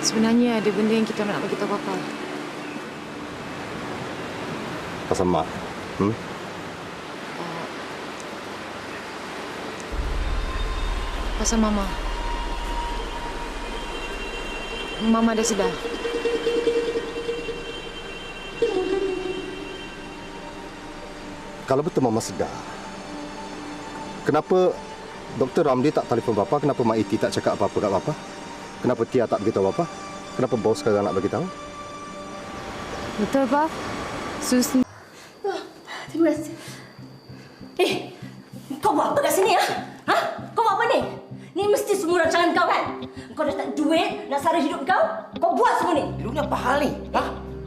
Sebenarnya ada benda yang kita nak bagi tahu Papa. Pasal Mak. Pasal Mama. Mama dah sedar. Kalau betul Mama sedar, kenapa Dr. Ramli tak telefon Bapa? Kenapa Mak Iti tak cakap apa-apa kat Bapa? Kenapa Tia tak beritahu Bapa? Kenapa bos sekarang nak bagi tahu? Betul, Pak. Sus. Terima kasih. Kau buat apa kat sini, ha? Kau buat apa ni? Ni mesti semua rancangan kau, kan? Kau dah tak duit nak sara hidup kau? Kau buat semua ni? Lu ni apa hal ni?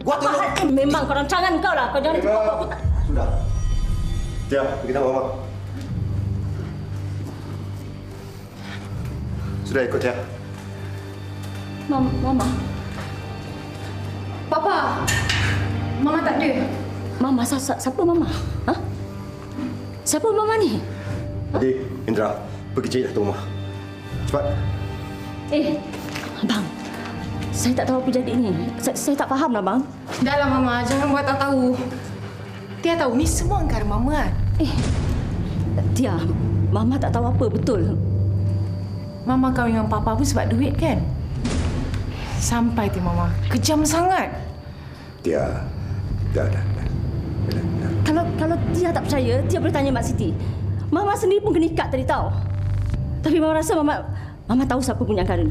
Gua Apa hal ni? Memang kau rancangan kau lah. Kau jangan cakap aku tak... Sudah. Tia, beritahu Mama. Sudah ikut Tia. Mama. Papa. Mama tak ada. Mama, siapa Mama? Ha? Siapa Mama ni? Adi, Indra, pergi cari Datuk Rumah. Cepat. Abang. Saya tak tahu apa jadi ni. Saya tak faham lah, bang. Dahlah, Mama. Jangan buat tak tahu. Tia tahu ni semua angkara Mama kan? Tia, Mama tak tahu apa betul. Mama kahwin dengan Papa pun sebab duit kan? Sampai tu Mama. Kejam sangat. Tia, dah. Kalau Tia tak percaya, Tia boleh tanya Mak Siti. Mama sendiri pun kena ikat tadi tahu. Tapi Mama rasa Mama tahu siapa punya angkara ni.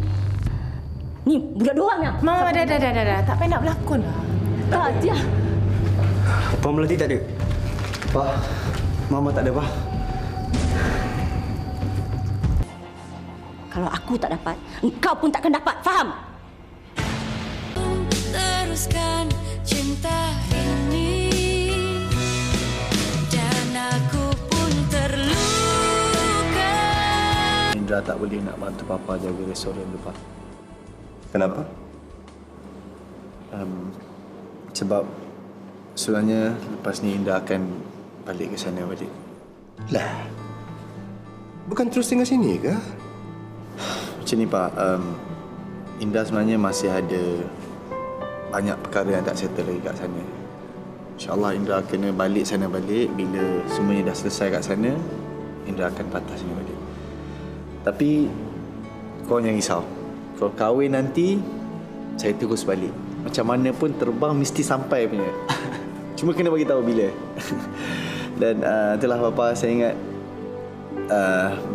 Ni budak doang yang. Mama, dah. Tak payah nak berlakon lah. Tak, Tia. Pak Melati tak ada. Pak, Mama tak ada, Pak. Kalau aku tak dapat, engkau pun takkan dapat. Faham? Teruskan cinta ini dan aku pun terluka. Indra tak boleh nak bantu Papa jaga restoran dulu, Pak. Kenapa? Sebab sebenarnya lepas ni Indra akan balik ke sana balik. Lah. Bukan terus tinggal sini ke? Macam ni, Pak. Indra sebenarnya masih ada banyak perkara yang tak settle lagi kat sana. InsyaAllah Indra kena balik sana balik. Bila semuanya dah selesai kat sana, Indra akan patah sini balik. Tapi kau jangan risau. Kau kahwin nanti, saya terus balik. Macam mana pun terbang mesti sampai punya. Cuma kena bagi tahu bila. Dan itulah Papa, saya ingat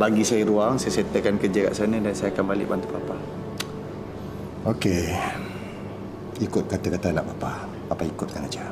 bagi saya ruang, saya settlekan kerja kat sana dan saya akan balik bantu Papa. Okey. Ikut kata-kata anak Papa. Papa ikutkan aja.